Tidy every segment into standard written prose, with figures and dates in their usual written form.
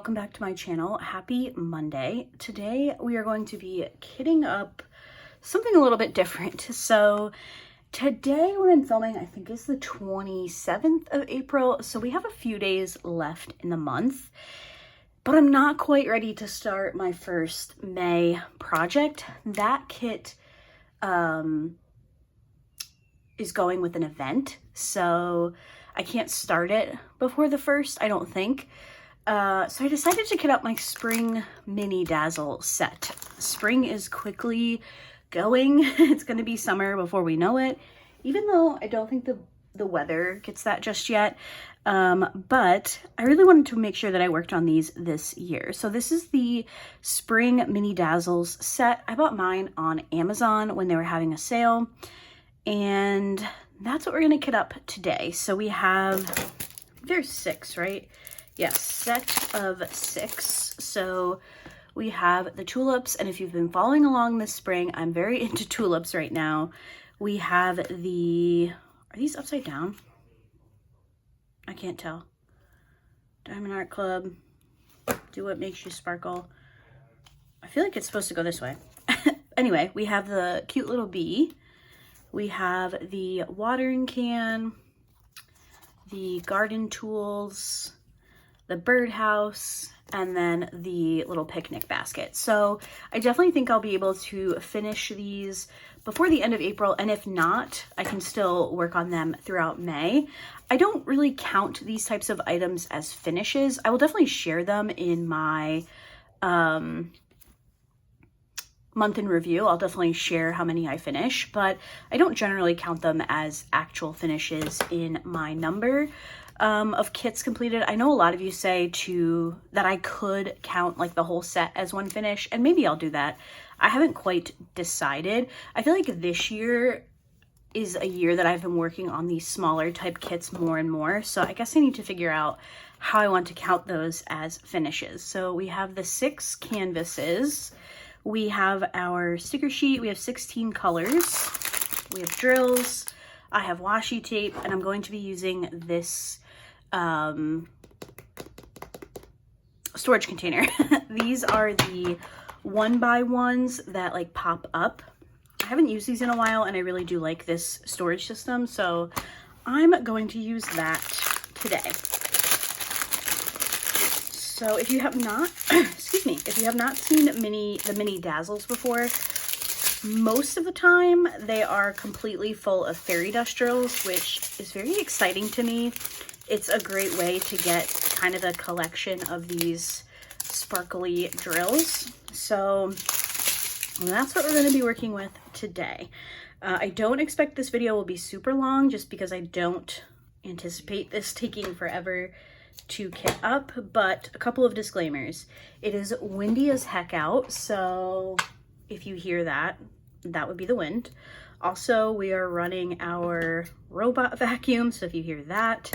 welcome back to my channel. Happy Monday. Today we are going to be kitting up something a little bit different. So today when I'm filming, I think is the 27th of April. So we have a few days left in the month, but I'm not quite ready to start my first May project. That kit is going with an event, so I can't start it before the first, I don't think. So I decided to kit up my spring mini dazzle set. Spring is quickly going. It's going to be summer before we know it, even though I don't think the weather gets that just yet. But I really wanted to make sure that I worked on these this year. So this is the spring mini dazzles set. I bought mine on Amazon when they were having a sale, and that's what we're going to kit up today. So we have, there's 6, right? Yes, set of 6. So we have the tulips, and if you've been following along this spring, I'm very into tulips right now. We have the, are these upside down? I can't tell. Diamondart do what makes you sparkle. I feel like it's supposed to go this way. Anyway, we have the cute little bee. We have the watering can, the garden tools, the birdhouse, and then the little picnic basket. So I definitely think I'll be able to finish these before the end of April, and if not, I can still work on them throughout May. I don't really count these types of items as finishes. I will definitely share them in my month in review. I'll definitely share how many I finish, but I don't generally count them as actual finishes in my number of kits completed. I know a lot of you say that I could count like the whole set as one finish, and maybe I'll do that. I haven't quite decided. I feel like this year is a year that I've been working on these smaller type kits more and more, so I guess I need to figure out how I want to count those as finishes. So we have the 6 canvases. We have our sticker sheet. We have 16 colors. We have drills. I have washi tape, and I'm going to be using this storage container. These are the 1x1s that like pop up. I haven't used these in a while, and I really do like this storage system, so I'm going to use that today. So if you have not, excuse me, if you have not seen the mini dazzles before, most of the time they are completely full of fairy dust drills, which is very exciting to me. It's a great way to get kind of a collection of these sparkly drills. So that's what we're going to be working with today. I don't expect this video will be super long, just because I don't anticipate this taking forever to kit up, but a couple of disclaimers. It is windy as heck out, so if you hear that, that would be the wind. Also, we are running our robot vacuum, so if you hear that.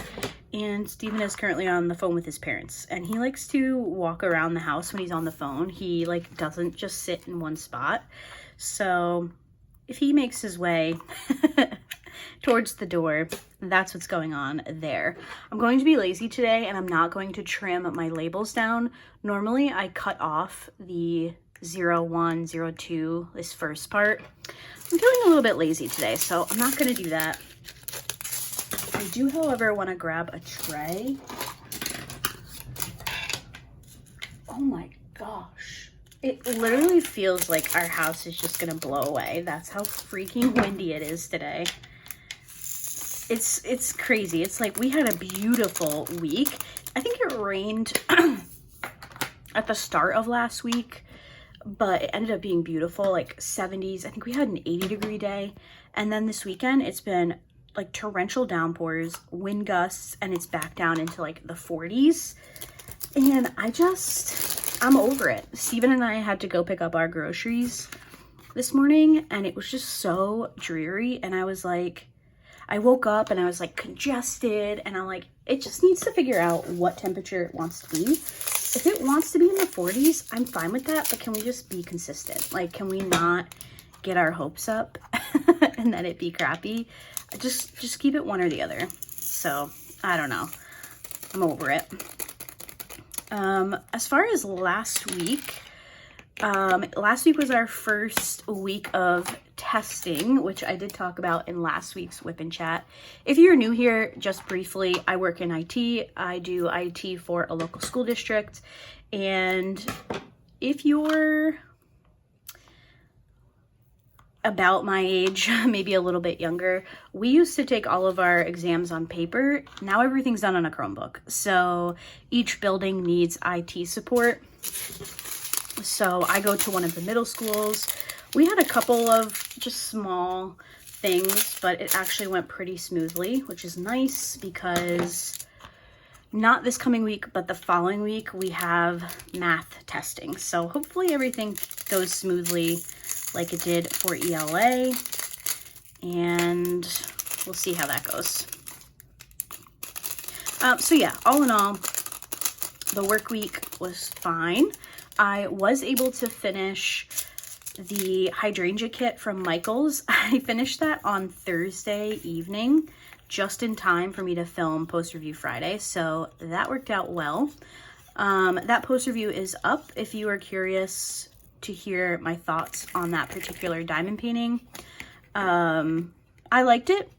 And Steven is currently on the phone with his parents, and he likes to walk around the house when he's on the phone. He like doesn't just sit in one spot. So if he makes his way towards the door, that's what's going on there. I'm going to be lazy today, and I'm not going to trim my labels down. Normally I cut off the 01, 02, this first part. I'm feeling a little bit lazy today, so I'm not going to do that. I do, however, want to grab a tray. Oh my gosh. It literally feels like our house is just going to blow away. That's how freaking windy it is today. It's crazy. It's like we had a beautiful week. I think it rained at the start of last week, but it ended up being beautiful, like 70s. I think we had an 80-degree day. And then this weekend, it's been like torrential downpours, wind gusts, and it's back down into like the 40s. And I'm over it. Steven and I had to go pick up our groceries this morning, and it was just so dreary. And I was like, I woke up and I was like congested, and I'm like, it just needs to figure out what temperature it wants to be. If it wants to be in the 40s, I'm fine with that, but can we just be consistent? Like, can we not get our hopes up and then it be crappy? Just keep it one or the other. So I don't know. I'm over it. As far as last week was our first week of testing, which I did talk about in last week's Whip and Chat. If you're new here, just briefly, I work in IT. I do IT for a local school district. And if you're about my age, maybe a little bit younger, we used to take all of our exams on paper. Now everything's done on a Chromebook. So each building needs IT support. So I go to one of the middle schools. We had a couple of just small things, but it actually went pretty smoothly, which is nice because not this coming week, but the following week we have math testing. So hopefully everything goes smoothly like it did for ELA, and we'll see how that goes. So yeah, all in all, the work week was fine. I was able to finish the hydrangea kit from Michaels. I finished that on Thursday evening, just in time for me to film post review Friday, so that worked out well. That post review is up if you are curious to hear my thoughts on that particular diamond painting. I liked it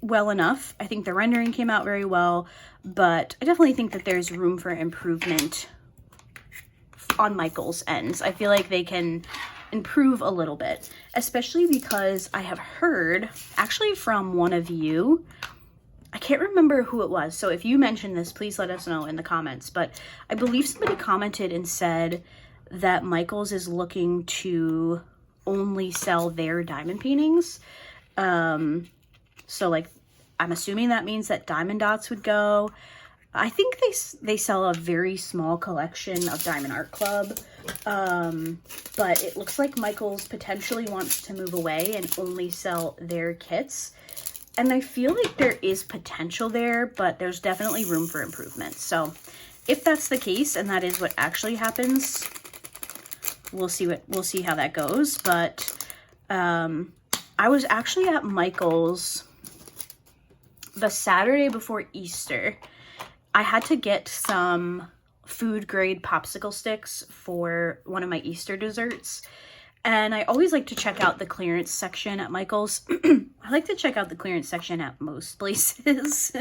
well enough. I think the rendering came out very well, but I definitely think that there's room for improvement on Michael's ends. I feel like they can improve a little bit, especially because I have heard actually from one of you, I can't remember who it was, so if you mention this, please let us know in the comments, but I believe somebody commented and said that Michaels is looking to only sell their diamond paintings. So like, I'm assuming that means that diamond dots would go. I think they sell a very small collection of diamondart.club, but it looks like Michaels potentially wants to move away and only sell their kits. And I feel like there is potential there, but there's definitely room for improvement. So if that's the case, and that is what actually happens, we'll see how that goes. But I was actually at Michael's the Saturday before Easter. I had to get some food grade popsicle sticks for one of my Easter desserts. And I always like to check out the clearance section at Michael's. I like to check out the clearance section at most places.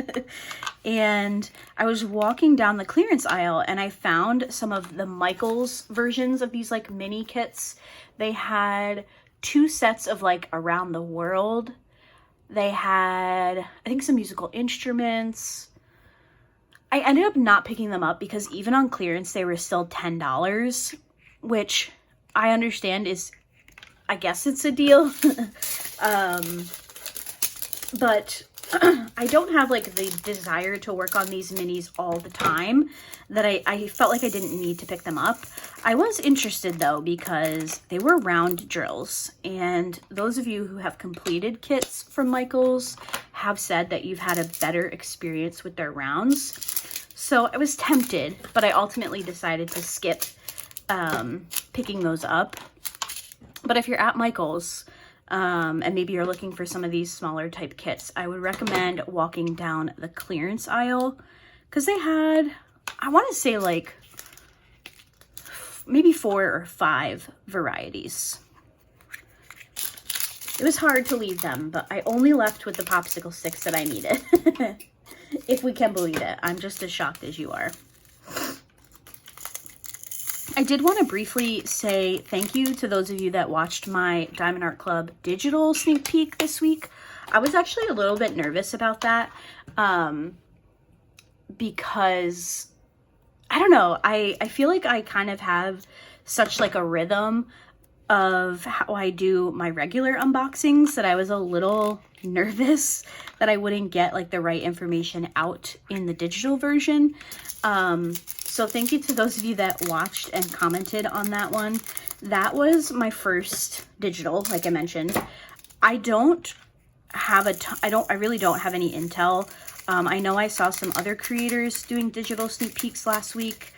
And I was walking down the clearance aisle and I found some of the Michael's versions of these like mini kits. They had 2 sets of like around the world. They had, I think, some musical instruments. I ended up not picking them up because even on clearance, they were still $10, which I understand is, I guess it's a deal. But I don't have like the desire to work on these minis all the time that I felt like I didn't need to pick them up. I was interested though because they were round drills, and those of you who have completed kits from Michaels have said that you've had a better experience with their rounds. So I was tempted, but I ultimately decided to skip picking those up. But if you're at Michael's and maybe you're looking for some of these smaller type kits, I would recommend walking down the clearance aisle because they had, I want to say like maybe 4 or 5 varieties. It was hard to leave them, but I only left with the popsicle sticks that I needed. If we can believe it. I'm just as shocked as you are. I did want to briefly say thank you to those of you that watched my Diamond Art Club digital sneak peek this week. I was actually a little bit nervous about that because, I don't know, I feel like I kind of have such like a rhythm of how I do my regular unboxings that I was a little nervous that I wouldn't get like the right information out in the digital version. So thank you to those of you that watched and commented on that one. That was my first digital, like I mentioned. I don't have I really don't have any intel. I know I saw some other creators doing digital sneak peeks last week.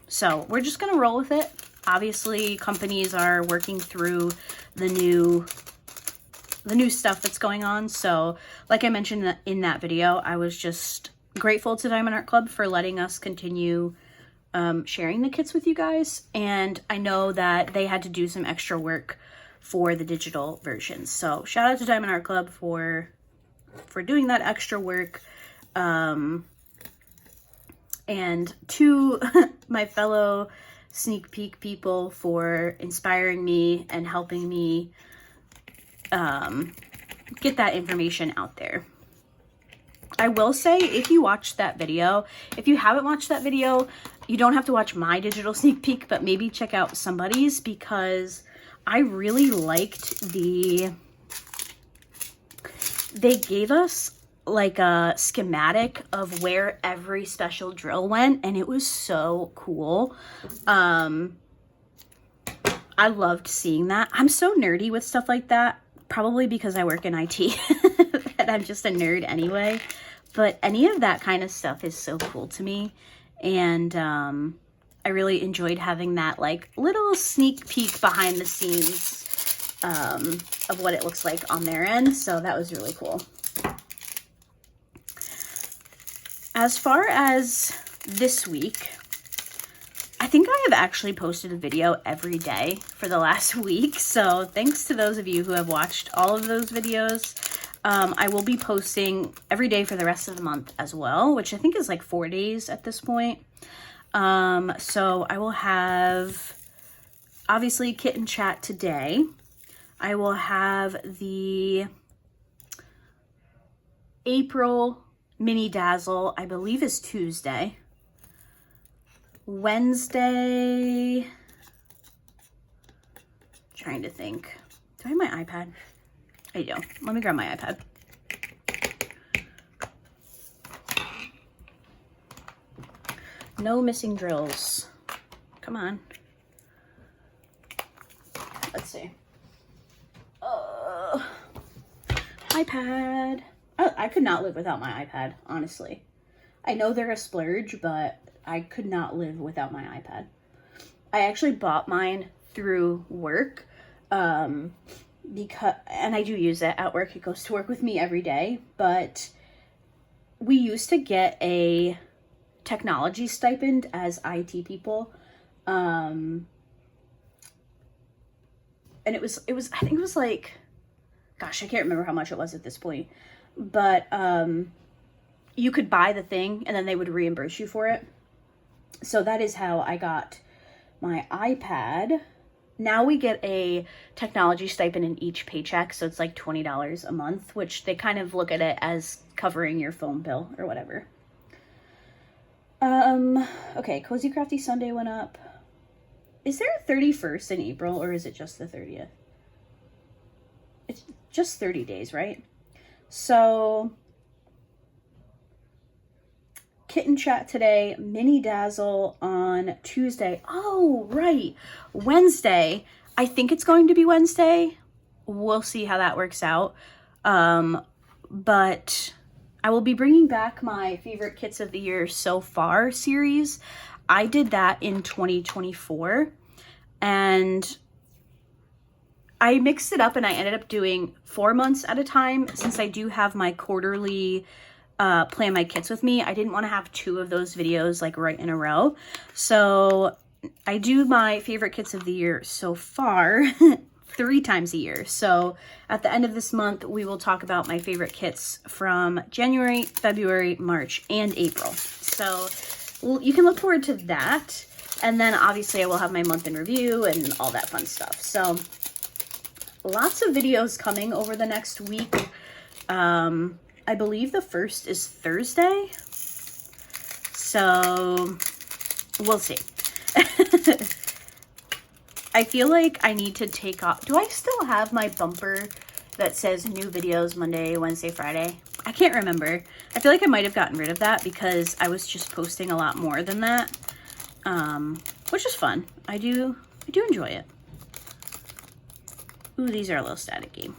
So we're just gonna roll with it. Obviously, companies are working through the new stuff that's going on. So like I mentioned in that video, I was just grateful to Diamond Art Club for letting us continue sharing the kits with you guys. And I know that they had to do some extra work for the digital versions. So shout out to Diamond Art Club for doing that extra work. And to my fellow sneak peek people for inspiring me and helping me get that information out there. I will say, if you watched that video, if you haven't watched that video, you don't have to watch my digital sneak peek, but maybe check out somebody's, because I really liked they gave us like a schematic of where every special drill went, and it was so cool. I loved seeing that. I'm so nerdy with stuff like that, probably because I work in IT and I'm just a nerd anyway. But any of that kind of stuff is so cool to me. And I really enjoyed having that like little sneak peek behind the scenes of what it looks like on their end. So that was really cool. As far as this week, I think I have actually posted a video every day for the last week. So thanks to those of you who have watched all of those videos. I will be posting every day for the rest of the month as well, which I think is like 4 days at this point. So I will have, obviously, Kit and Chat today. I will have the April mini dazzle, I believe is Tuesday. Wednesday, trying to think. Do I have my iPad? I do. Let me grab my iPad. No missing drills. Come on. Let's see. iPad. Oh, I could not live without my iPad, honestly. I know they're a splurge, but I could not live without my iPad. I actually bought mine through work. Because, and I do use it at work. It goes to work with me every day, but we used to get a technology stipend as IT people. And it was, I think it was like, gosh, I can't remember how much it was at this point, but, you could buy the thing and then they would reimburse you for it. So that is how I got my iPad. Now we get a technology stipend in each paycheck, so it's like $20 a month, which they kind of look at it as covering your phone bill or whatever. Okay, Cozy Crafty Sunday went up. Is there a 31st in April, or is it just the 30th? It's just 30 days, right? So, Kit and Chat today, mini dazzle on Tuesday. Oh, right. Wednesday. I think it's going to be Wednesday. We'll see how that works out. But I will be bringing back my favorite kits of the year so far series. I did that in 2024 and I mixed it up and I ended up doing 4 months at a time, since I do have my quarterly plan my kits with me. I didn't want to have 2 of those videos like right in a row. So I do my favorite kits of the year so far 3 times a year. So at the end of this month, we will talk about my favorite kits from January, February, March, and April. So you can look forward to that. And then obviously I will have my month in review and all that fun stuff. So lots of videos coming over the next week. I believe the first is Thursday. So we'll see. I feel like I need to take off. Do I still have my bumper that says new videos Monday, Wednesday, Friday? I can't remember. I feel like I might have gotten rid of that because I was just posting a lot more than that. Which is fun. I do enjoy it. Ooh, these are a little staticky.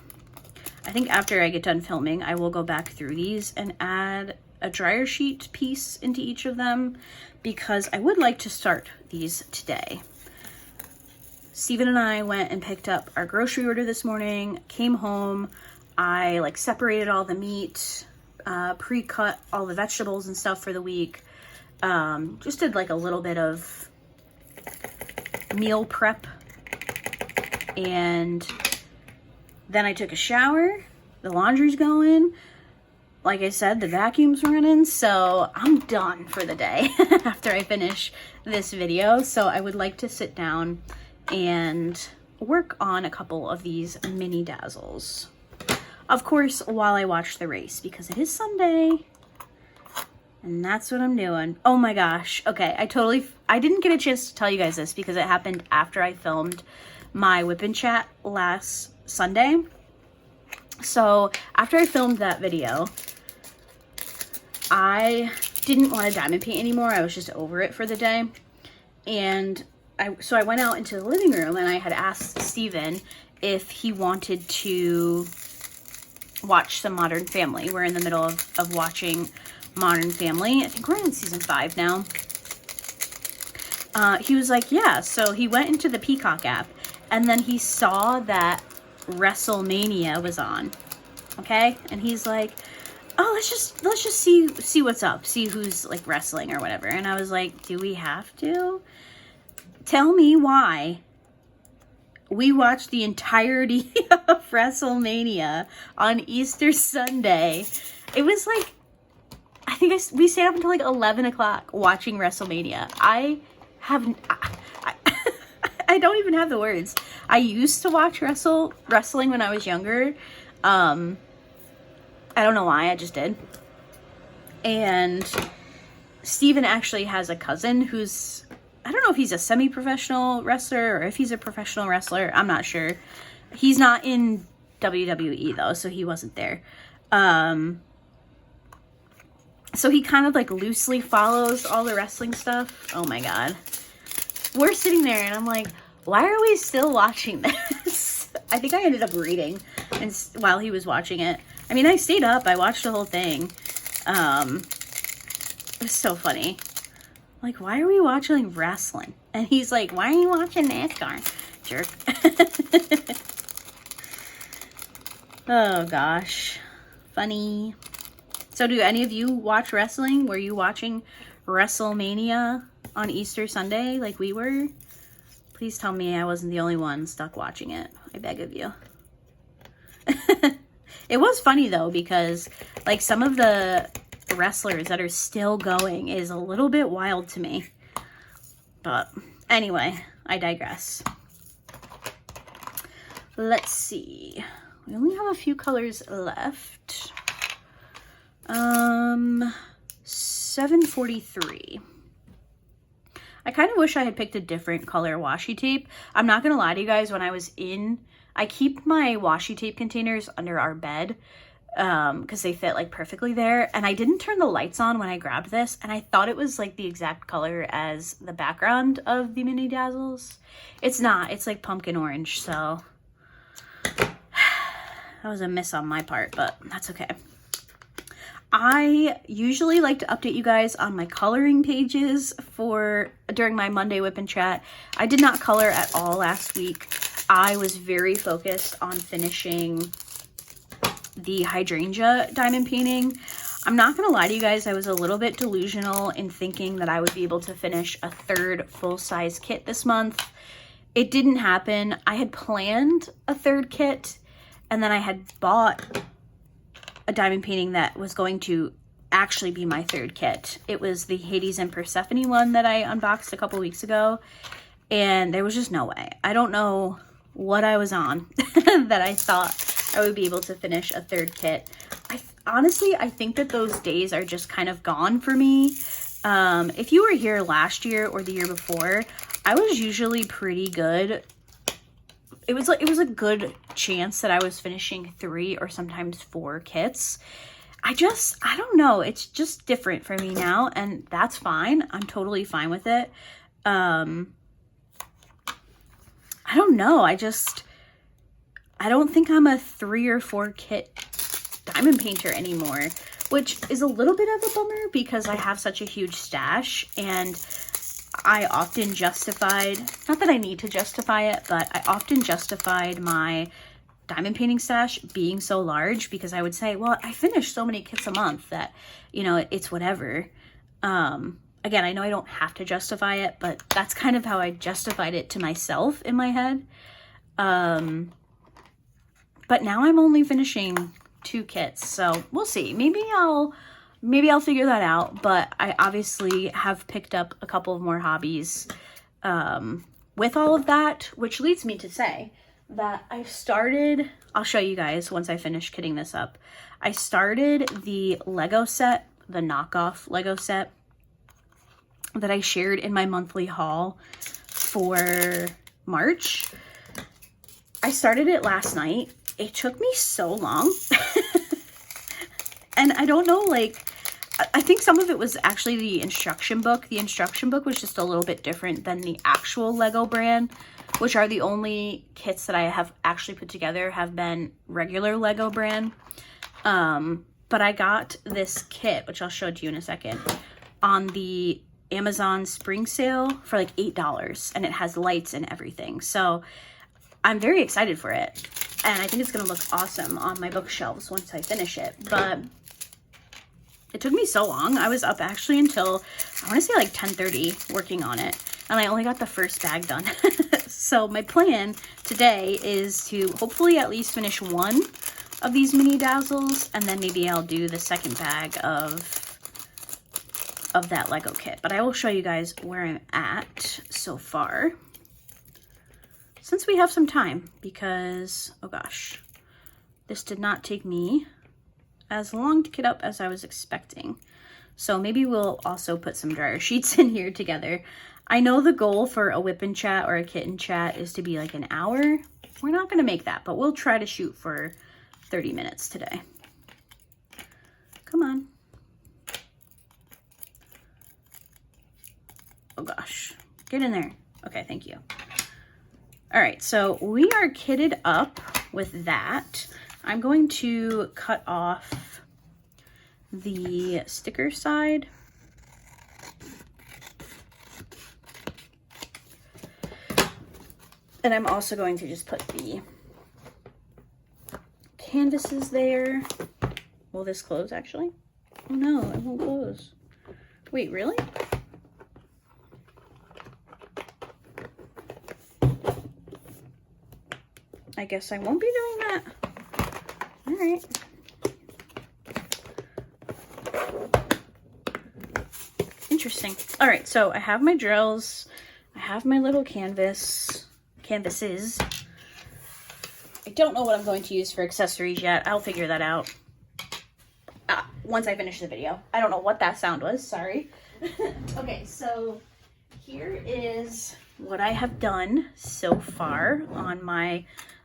I think after I get done filming, I will go back through these and add a dryer sheet piece into each of them, because I would like to start these today. Steven and I went and picked up our grocery order this morning, came home, I like separated all the meat, pre-cut all the vegetables and stuff for the week. Just did like a little bit of meal prep, and then I took a shower. The laundry's going. Like I said, the vacuum's running, so I'm done for the day after I finish this video. So I would like to sit down and work on a couple of these mini dazzles. Of course, while I watch the race, because it is Sunday. And that's what I'm doing. Oh my gosh. Okay, I didn't get a chance to tell you guys this because it happened after I filmed my wipnchat last Sunday. So after I filmed that video, I didn't want to diamond paint anymore. I was just over it for the day. And so I went out into the living room and I had asked Steven if he wanted to watch some Modern Family. We're in the middle of watching Modern Family. I think we're in season 5 now. He was like, yeah. So he went into the Peacock app and then he saw that WrestleMania was on. Okay? And he's like, oh, let's just see what's up. See who's like wrestling or whatever. And I was like, do we have to? Tell me why we watched the entirety of WrestleMania on Easter Sunday. It was like, I think we stayed up until like 11 o'clock watching WrestleMania. I don't even have the words. I used to watch wrestling when I was younger. I don't know why, I just did. And Steven actually has a cousin who's, I don't know if he's a semi-professional wrestler or if he's a professional wrestler. I'm not sure. He's not in WWE though, so he wasn't there. So he kind of like loosely follows all the wrestling stuff. Oh my God. We're sitting there and I'm like, why are we still watching this? I think I ended up reading while he was watching it. I mean, I stayed up. I watched the whole thing. It was so funny. Like, why are we watching wrestling? And he's like, why are you watching NASCAR? Jerk. Oh, gosh. Funny. So do any of you watch wrestling? Were you watching WrestleMania on Easter Sunday like we were? Please tell me I wasn't the only one stuck watching it. I beg of you. It was funny though, because like some of the wrestlers that are still going is a little bit wild to me. But anyway, I digress. Let's see. We only have a few colors left. 743. I kind of wish I had picked a different color washi tape. I'm not gonna lie to you guys, when I was I keep my washi tape containers under our bed because they fit like perfectly there. And I didn't turn the lights on when I grabbed this, and I thought it was like the exact color as the background of the mini dazzles. It's not. It's like pumpkin orange, so that was a miss on my part, but that's okay. I usually like to update you guys on my coloring pages during my Monday wipnchat. I did not color at all last week. I was very focused on finishing the hydrangea diamond painting. I'm not gonna lie to you guys, I was a little bit delusional in thinking that I would be able to finish a 3rd full-size kit this month. It didn't happen. I had planned a 3rd kit, and then I had bought a diamond painting that was going to actually be my 3rd kit. It was the Hades and Persephone one that I unboxed a couple weeks ago, and there was just no way. I don't know what I was on that I thought I would be able to finish a 3rd kit. Honestly, I think that those days are just kind of gone for me. If you were here last year or the year before, I was usually pretty good. It was a good chance that I was finishing 3 or sometimes 4 kits. I don't know. It's just different for me now, and that's fine. I'm totally fine with it. I don't know. I don't think I'm a 3 or 4 kit diamond painter anymore, which is a little bit of a bummer because I have such a huge stash, and I often justified, not that I need to justify it, but I often justified my diamond painting stash being so large, because I would say, well, I finish so many kits a month that, you know, it's whatever. Again, I know I don't have to justify it, but that's kind of how I justified it to myself in my head. But now I'm only finishing 2 kits, so we'll see. Maybe I'll figure that out, but I obviously have picked up a couple of more hobbies with all of that, which leads me to say that I started, I'll show you guys once I finish kitting this up. I started the Lego set, the knockoff Lego set that I shared in my monthly haul for March. I started it last night. It took me so long. And I don't know, like, I think some of it was actually the instruction book. The instruction book was just a little bit different than the actual Lego brand, which are the only kits that I have actually put together have been regular Lego brand. But I got this kit, which I'll show it to you in a second, on the Amazon spring sale for like $8, and it has lights and everything. So I'm very excited for it, and I think it's gonna look awesome on my bookshelves once I finish it. But it took me so long. I was up actually until, I want to say like 10:30 working on it, and I only got the first bag done. So my plan today is to hopefully at least finish 1 of these mini dazzles, and then maybe I'll do the second bag of that Lego kit. But I will show you guys where I'm at so far, since we have some time, because, oh gosh, this did not take me as long to kit up as I was expecting. So maybe we'll also put some dryer sheets in here together. I know the goal for a wipnchat or a kitnchat is to be like an hour. We're not going to make that, but we'll try to shoot for 30 minutes today. Come on. Oh gosh, get in there. Okay, thank you. All right, so we are kitted up with that. I'm going to cut off the sticker side. And I'm also going to just put the canvases there. Will this close actually? Oh no, it won't close. Wait, really? I guess I won't be doing that. All right. Interesting. All right, so I have my drills. I have my little canvases. I don't know what I'm going to use for accessories yet. I'll figure that out once I finish the video. I don't know what that sound was. Sorry. Okay, so here is what I have done so far on my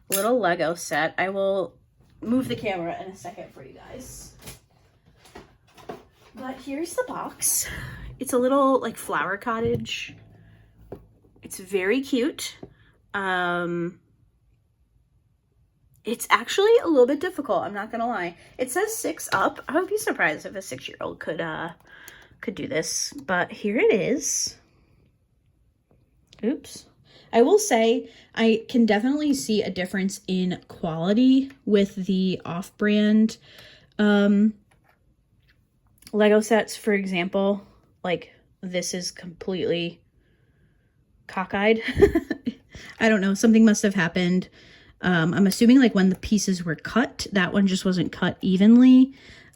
little Lego set. I will move the camera in a second for you guys. But here's the box. It's a little like flower cottage. It's very cute. It's actually a little bit difficult, I'm not gonna lie. It says 6 up. I would be surprised if a 6-year-old could do this, but here it is. Oops. I will say I can definitely see a difference in quality with the off-brand Lego sets. For example, like this is completely cockeyed. I don't know, something must have happened. I'm assuming like when the pieces were cut, that one just wasn't cut evenly.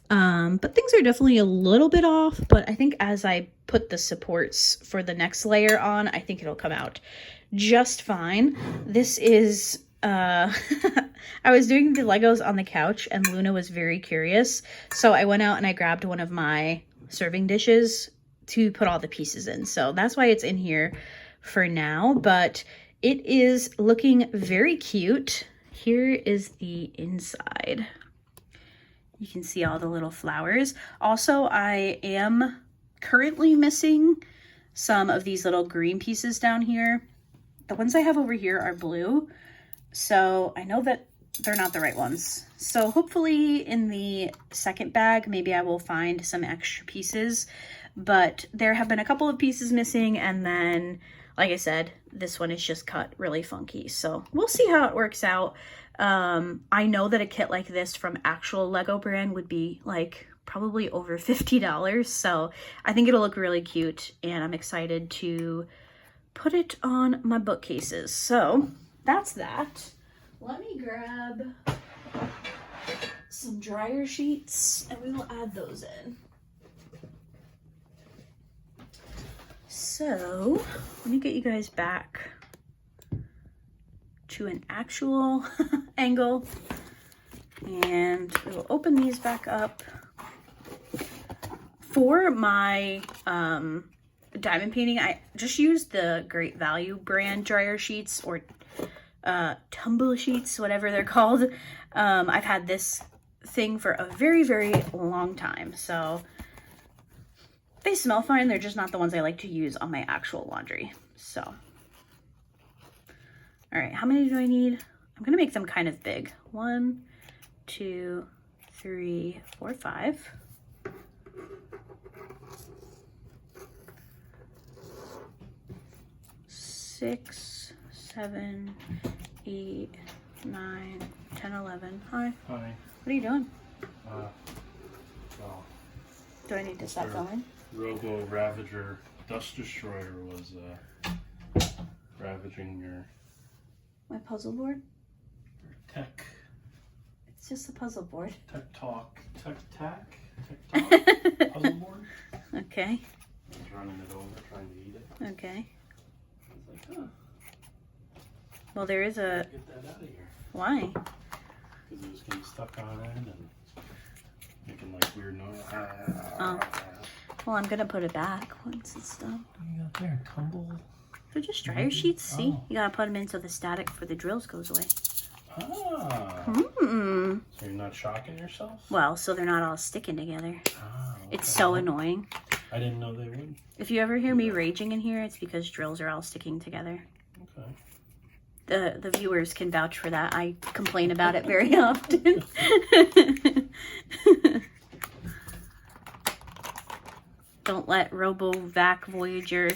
But things are definitely a little bit off, but I think as I put the supports for the next layer on, I think it'll come out just fine. This is, I was doing the Legos on the couch and Luna was very curious. So I went out and I grabbed one of my serving dishes to put all the pieces in. So that's why it's in here for now, but it is looking very cute. Here is the inside. You can see all the little flowers. Also, I am currently missing some of these little green pieces down here. The ones I have over here are blue, so I know that they're not the right ones. So hopefully in the second bag, maybe I will find some extra pieces, but there have been a couple of pieces missing, and then, like I said, this one is just cut really funky. So we'll see how it works out. I know that a kit like this from actual Lego brand would be like probably over $50. So I think it'll look really cute and I'm excited to put it on my bookcases. So that's that. Let me grab some dryer sheets and we will add those in. So let me get you guys back to an actual angle and we will open these back up. For my diamond painting, I just used the Great Value brand dryer sheets or tumble sheets, whatever they're called. I've had this thing for a very, very long time, so they smell fine. They're just not the ones I like to use on my actual laundry. So, all right, how many do I need? I'm gonna make them kind of big. 1, 2, 3, 4, 5. 6, 7, 8, 9, 10, 11. Hi. Hi. What are you doing? Well, do I need to stop going? Robo Ravager Dust Destroyer was ravaging your My puzzle board? tech. It's just a puzzle board. Tech talk. Puzzle board. Okay. I was running it over, trying to eat it. Okay. I was like, huh. Well, there is a... Get that out of here. Why? Because it was getting stuck on it and making like weird noise. Oh. Well, I'm gonna put it back once it's done. What do you got there? Tumble? They're just dryer sheets, see? Oh. You gotta put them in so the static for the drills goes away. Ah. Hmm. So you're not shocking yourself? Well, so they're not all sticking together. Ah, okay. It's so annoying. I didn't know they would. If you ever hear me raging in here, it's because drills are all sticking together. Okay. The viewers can vouch for that. I complain about it very often. Don't let RoboVac Voyager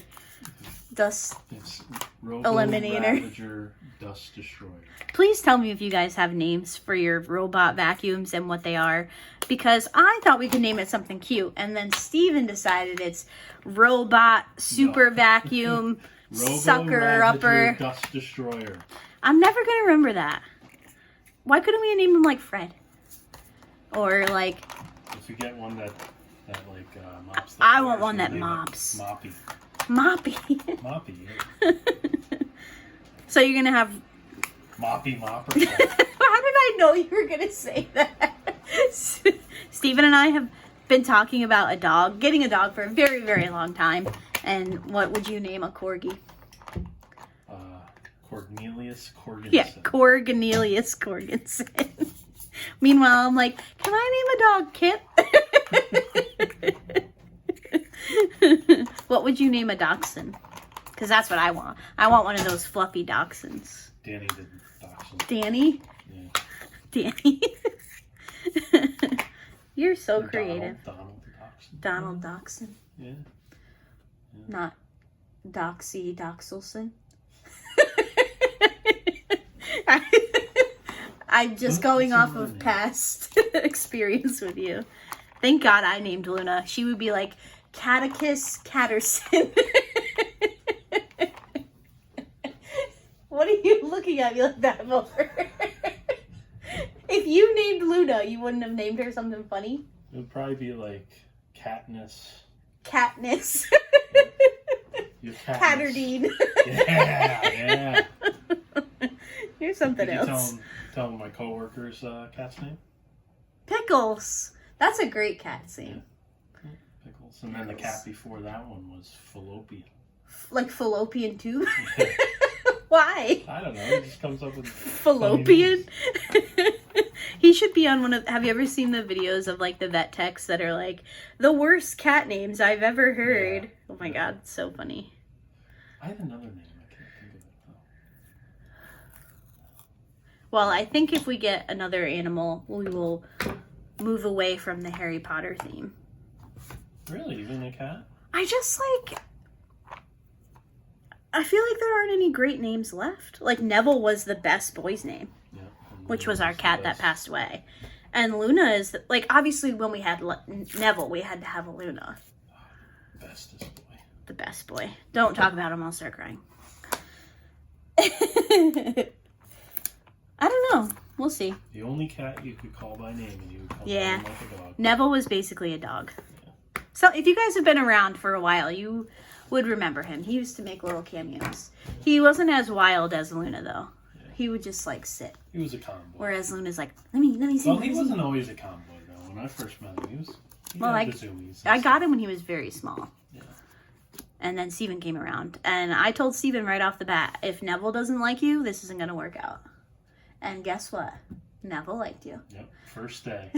Dust It's Robo Eliminator. Ravager Dust Destroyer. Please tell me if you guys have names for your robot vacuums and what they are, because I thought we could name it something cute, and then Steven decided it's Robot Super Vacuum Sucker Upper Dust Destroyer. I'm never gonna remember that. Why couldn't we name him like Fred? Or like... If you get one that like mops the I floors, want one you that name it mops. Moppy. Moppy. Moppy, yeah. So you're gonna have... Moppy Mopper. How did I know you were gonna say that? Steven and I have been talking about a dog, getting a dog for a very, very long time. And what would you name a corgi? Cornelius Corgensen. Yeah, Cornelius Corgensen. Meanwhile, I'm like, can I name a dog Kip? What would you name a dachshund? Because that's what I want. I want one of those fluffy dachshunds. Danny the Dachshund. Danny? Yeah. Danny. You're so Or creative. Donald the Dachshund. Donald Dachshund. Yeah. Not Doxy Doxelson. I'm just going off of past experience with you. Thank God I named Luna. She would be like Catechus Catterson. What are you looking at me like that for? If you named Luna, you wouldn't have named her something funny? It would probably be like Katniss. Katniss. You're Katniss. Patterdine. Yeah. Here's something Did you else. tell my coworker's cat's name? Pickles. That's a great cat's name. Yeah. Pickles. And then the cat before that one was Fallopian. Like fallopian tube? Why? I don't know. It just comes up with Fallopian? He should be on one of... Have you ever seen the videos of like the vet techs that are like, the worst cat names I've ever heard? Yeah. Oh my God, it's so funny. I had another name. I can't think of it though. Well, I think if we get another animal, we will move away from the Harry Potter theme. Really? Even a cat? I just like... I feel like there aren't any great names left. Like Neville was the best boy's name. Yeah. And which was our cat that passed away. And Luna is, like, obviously when we had Neville, we had to have a Luna. Bestest boy. The best boy. Don't talk about him, I'll start crying. I don't know. We'll see. The only cat you could call by name and you would call him like a dog. Neville was basically a dog. Yeah. So if you guys have been around for a while, you would remember him. He used to make little cameos. He wasn't as wild as Luna, though. Yeah. He would just, like, sit. He was a calm boy. Whereas Luna's like, let me see. Well, he wasn't always a calm boy, though. When I first met him, he had the zoomies. I got him when he was very small. Yeah. And then Steven came around. And I told Steven right off the bat, if Neville doesn't like you, this isn't going to work out. And guess what? Neville liked you. Yep. First day.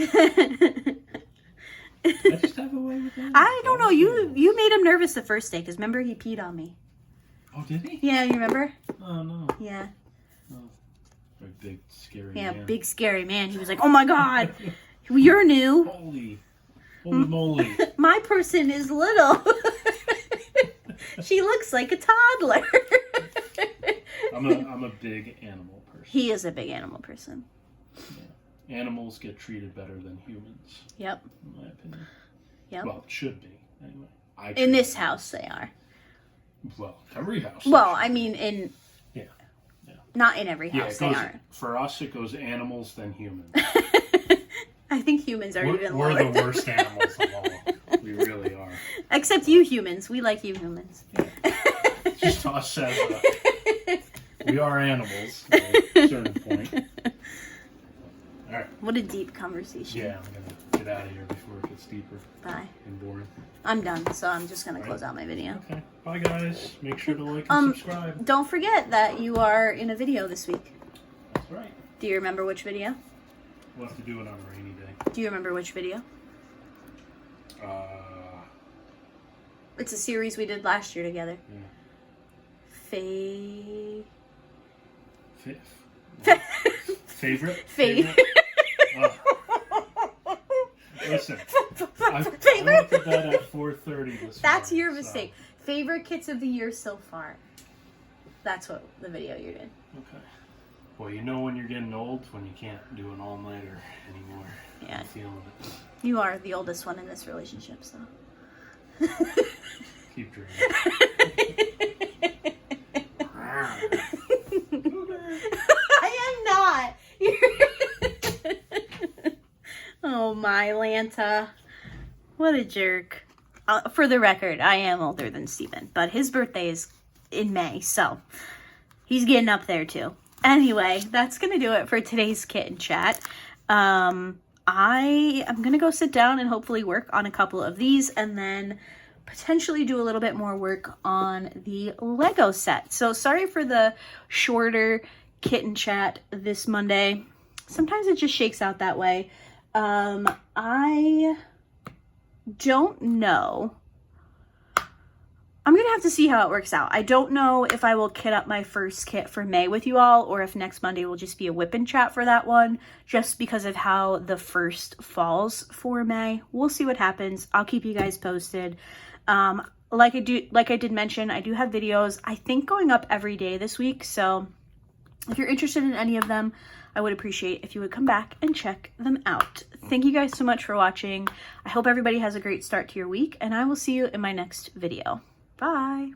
I just have a way with him. I don't know. You made him nervous the first day. Because remember, he peed on me. Oh, did he? Yeah, you remember? Oh, no. Yeah. Oh. A big, scary man. Yeah, big, scary man. He was like, oh, my God. You're new. Holy moly. My person is little. She looks like a toddler. I'm a big animal person. He is a big animal person. Yeah. Animals get treated better than humans. Yep. In my opinion. Yep. Well, it should be, anyway. In this house, they are. Well, every house. Well, I mean, in... Yeah. Not in every house, they aren't. For us, it goes animals, then humans. I think humans are even lower. We're the worst animals of all. We really are. Except you humans. We like you humans. Yeah. Just us as we are animals at a certain point. All right. What a deep conversation. Yeah, I'm going to get out of here before it gets deeper. Bye. And boring. I'm done, so I'm just going to close out my video. Okay. Bye, guys. Make sure to like and subscribe. Don't forget that you are in a video this week. That's right. Do you remember which video? We'll have to do it on a rainy day. Do you remember which video? It's a series we did last year together. Yeah. Favorite? Listen, I looked at that at 4:30 this That's morning, your mistake. So. Favorite kits of the year so far. That's what the video you're in. Okay. Well, you know when you're getting old, when you can't do an all-nighter anymore. Yeah. I'm feeling it. You are the oldest one in this relationship, so. Keep dreaming. I am not. Oh my Lanta. What a jerk. For the record, I am older than Steven, but his birthday is in May, so he's getting up there too. Anyway, that's going to do it for today's kitten chat. I am going to go sit down and hopefully work on a couple of these and then potentially do a little bit more work on the Lego set. So sorry for the shorter kitten chat this Monday. Sometimes it just shakes out that way. I don't know. I'm going to have to see how it works out. I don't know if I will kit up my first kit for May with you all or if next Monday will just be a whip and chat for that one just because of how the first falls for May. We'll see what happens. I'll keep you guys posted. Like I did mention, I do have videos, I think, going up every day this week. So if you're interested in any of them, I would appreciate if you would come back and check them out. Thank you guys so much for watching. I hope everybody has a great start to your week, and I will see you in my next video. Bye.